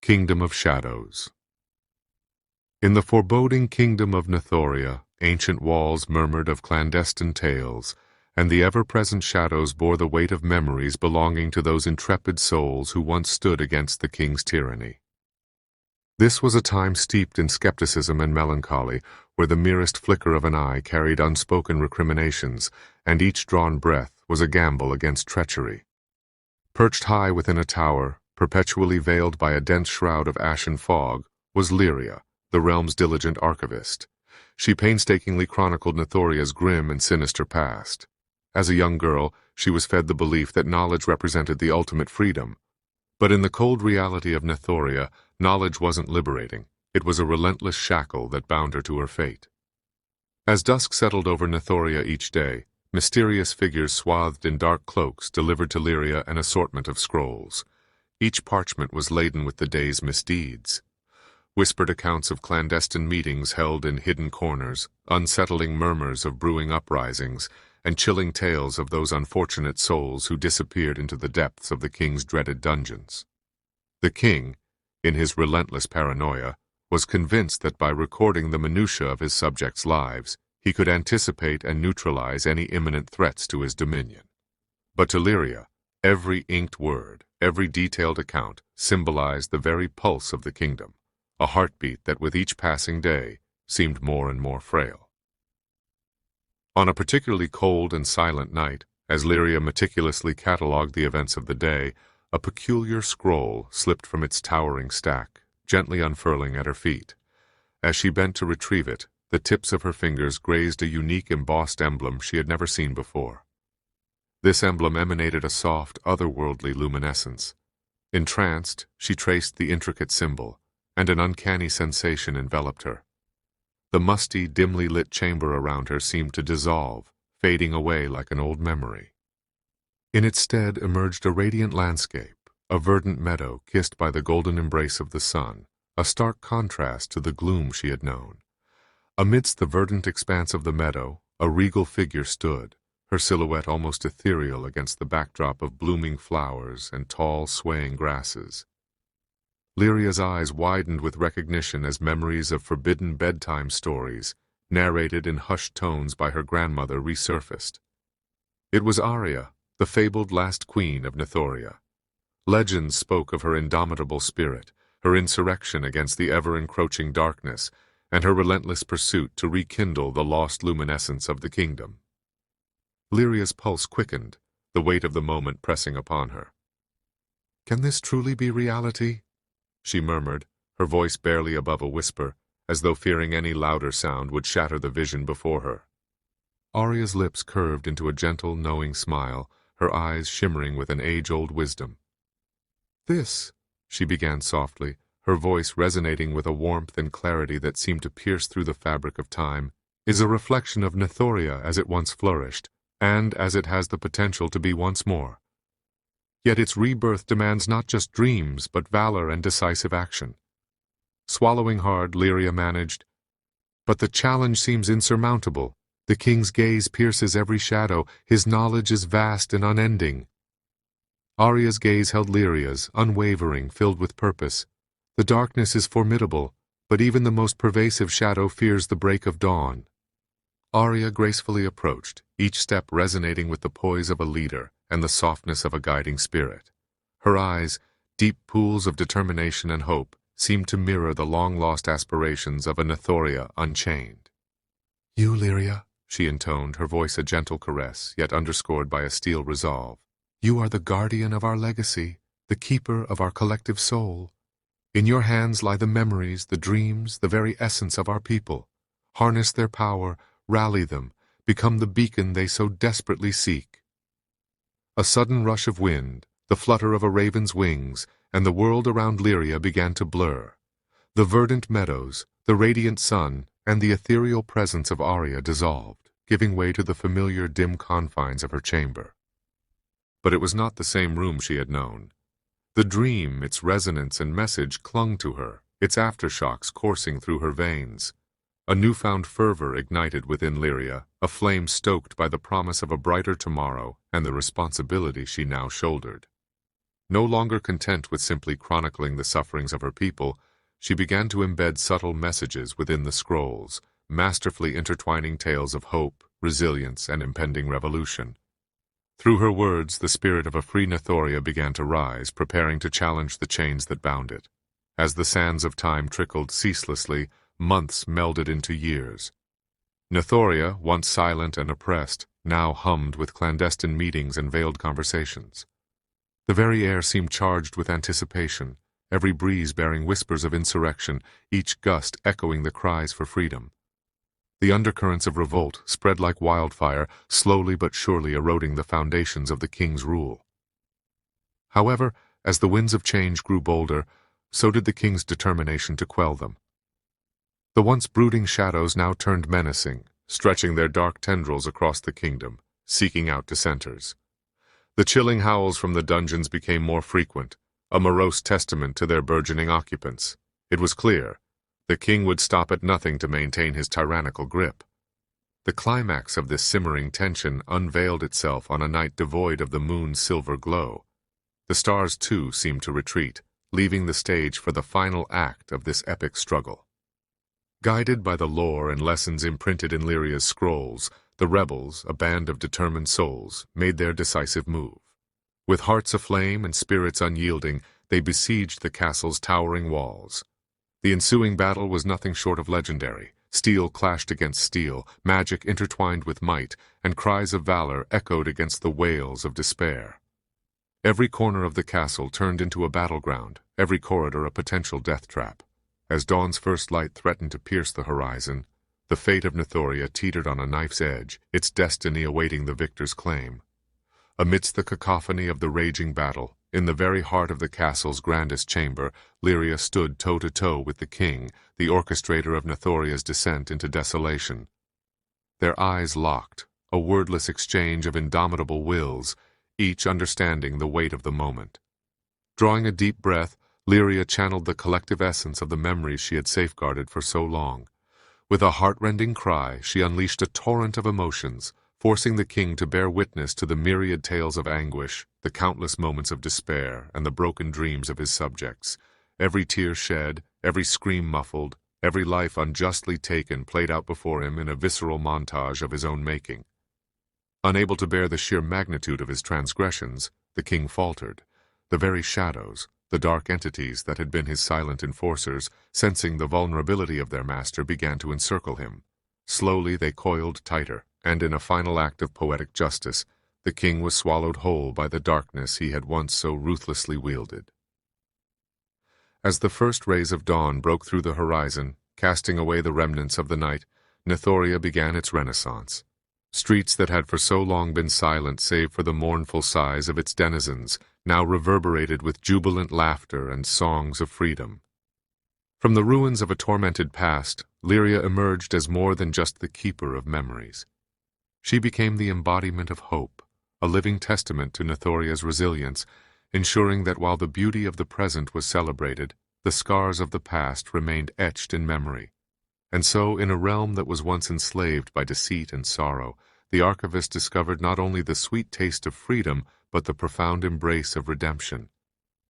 Kingdom of Shadows. In the foreboding kingdom of Nethoria, ancient walls murmured of clandestine tales, and the ever-present shadows bore the weight of memories belonging to those intrepid souls who once stood against the king's tyranny. This was a time steeped in skepticism and melancholy, where the merest flicker of an eye carried unspoken recriminations, and each drawn breath was a gamble against treachery. Perched high within a tower, perpetually veiled by a dense shroud of ashen fog, was Lyria, the realm's diligent archivist. She painstakingly chronicled Nethoria's grim and sinister past. As a young girl, she was fed the belief that knowledge represented the ultimate freedom. But in the cold reality of Nethoria, knowledge wasn't liberating. It was a relentless shackle that bound her to her fate. As dusk settled over Nethoria each day, mysterious figures swathed in dark cloaks delivered to Lyria an assortment of scrolls. Each parchment was laden with the day's misdeeds. Whispered accounts of clandestine meetings held in hidden corners, unsettling murmurs of brewing uprisings, and chilling tales of those unfortunate souls who disappeared into the depths of the king's dreaded dungeons. The king, in his relentless paranoia, was convinced that by recording the minutiae of his subjects' lives, he could anticipate and neutralize any imminent threats to his dominion. But to Lyria, every inked word, every detailed account symbolized the very pulse of the kingdom, a heartbeat that with each passing day seemed more and more frail. On a particularly cold and silent night, as Lyria meticulously catalogued the events of the day, a peculiar scroll slipped from its towering stack, gently unfurling at her feet. As she bent to retrieve it, the tips of her fingers grazed a unique embossed emblem she had never seen before. This emblem emanated a soft, otherworldly luminescence. Entranced, she traced the intricate symbol, and an uncanny sensation enveloped her. The musty, dimly lit chamber around her seemed to dissolve, fading away like an old memory. In its stead emerged a radiant landscape, a verdant meadow kissed by the golden embrace of the sun, a stark contrast to the gloom she had known. Amidst the verdant expanse of the meadow, a regal figure stood, her silhouette almost ethereal against the backdrop of blooming flowers and tall, swaying grasses. Lyria's eyes widened with recognition as memories of forbidden bedtime stories, narrated in hushed tones by her grandmother, resurfaced. It was Arya, the fabled last queen of Nethoria. Legends spoke of her indomitable spirit, her insurrection against the ever-encroaching darkness, and her relentless pursuit to rekindle the lost luminescence of the kingdom. Lyria's pulse quickened, the weight of the moment pressing upon her. "Can this truly be reality?" she murmured, her voice barely above a whisper, as though fearing any louder sound would shatter the vision before her. Arya's lips curved into a gentle, knowing smile, her eyes shimmering with an age-old wisdom. "This," she began softly, her voice resonating with a warmth and clarity that seemed to pierce through the fabric of time, "is a reflection of Nethoria as it once flourished, and as it has the potential to be once more. Yet its rebirth demands not just dreams, but valor and decisive action." Swallowing hard, Lyria managed, "But the challenge seems insurmountable. The king's gaze pierces every shadow, his knowledge is vast and unending." Arya's gaze held Lyria's, unwavering, filled with purpose. "The darkness is formidable, but even the most pervasive shadow fears the break of dawn." Arya gracefully approached, each step resonating with the poise of a leader and the softness of a guiding spirit. Her eyes, deep pools of determination and hope, seemed to mirror the long-lost aspirations of a Nethoria unchained. "You, Lyria," she intoned, her voice a gentle caress, yet underscored by a steel resolve. "You are the guardian of our legacy, the keeper of our collective soul. In your hands lie the memories, the dreams, the very essence of our people. Harness their power, rally them, become the beacon they so desperately seek." A sudden rush of wind, the flutter of a raven's wings, and the world around Lyria began to blur. The verdant meadows, the radiant sun, and the ethereal presence of Arya dissolved, giving way to the familiar dim confines of her chamber. But it was not the same room she had known. The dream, its resonance and message clung to her, its aftershocks coursing through her veins. A newfound fervor ignited within Lyria, a flame stoked by the promise of a brighter tomorrow and the responsibility she now shouldered. No longer content with simply chronicling the sufferings of her people, she began to embed subtle messages within the scrolls, masterfully intertwining tales of hope, resilience, and impending revolution. Through her words, the spirit of a free Nethoria began to rise, preparing to challenge the chains that bound it. As the sands of time trickled ceaselessly, months melded into years. Nethoria, once silent and oppressed, now hummed with clandestine meetings and veiled conversations. The very air seemed charged with anticipation, every breeze bearing whispers of insurrection, each gust echoing the cries for freedom. The undercurrents of revolt spread like wildfire, slowly but surely eroding the foundations of the king's rule. However, as the winds of change grew bolder, so did the king's determination to quell them. The once brooding shadows now turned menacing, stretching their dark tendrils across the kingdom, seeking out dissenters. The chilling howls from the dungeons became more frequent, a morose testament to their burgeoning occupants. It was clear, the king would stop at nothing to maintain his tyrannical grip. The climax of this simmering tension unveiled itself on a night devoid of the moon's silver glow. The stars, too, seemed to retreat, leaving the stage for the final act of this epic struggle. Guided by the lore and lessons imprinted in Lyria's scrolls, the rebels, a band of determined souls, made their decisive move. With hearts aflame and spirits unyielding, they besieged the castle's towering walls. The ensuing battle was nothing short of legendary. Steel clashed against steel, magic intertwined with might, and cries of valor echoed against the wails of despair. Every corner of the castle turned into a battleground, every corridor a potential death trap. As dawn's first light threatened to pierce the horizon, the fate of Nethoria teetered on a knife's edge, its destiny awaiting the victor's claim. Amidst the cacophony of the raging battle, in the very heart of the castle's grandest chamber, Lyria stood toe-to-toe with the king, the orchestrator of Nethoria's descent into desolation. Their eyes locked, a wordless exchange of indomitable wills, each understanding the weight of the moment. Drawing a deep breath, Lyria channeled the collective essence of the memories she had safeguarded for so long. With a heart-rending cry, she unleashed a torrent of emotions, forcing the king to bear witness to the myriad tales of anguish, the countless moments of despair, and the broken dreams of his subjects. Every tear shed, every scream muffled, every life unjustly taken played out before him in a visceral montage of his own making. Unable to bear the sheer magnitude of his transgressions, the king faltered. The very shadows, the dark entities that had been his silent enforcers, sensing the vulnerability of their master, began to encircle him. Slowly they coiled tighter, and in a final act of poetic justice, the king was swallowed whole by the darkness he had once so ruthlessly wielded. As the first rays of dawn broke through the horizon, casting away the remnants of the night, Nethoria began its renaissance. Streets that had for so long been silent save for the mournful sighs of its denizens now reverberated with jubilant laughter and songs of freedom. From the ruins of a tormented past, Lyria emerged as more than just the keeper of memories. She became the embodiment of hope, a living testament to Nethoria's resilience, ensuring that while the beauty of the present was celebrated, the scars of the past remained etched in memory. And so, in a realm that was once enslaved by deceit and sorrow, the archivist discovered not only the sweet taste of freedom, but the profound embrace of redemption.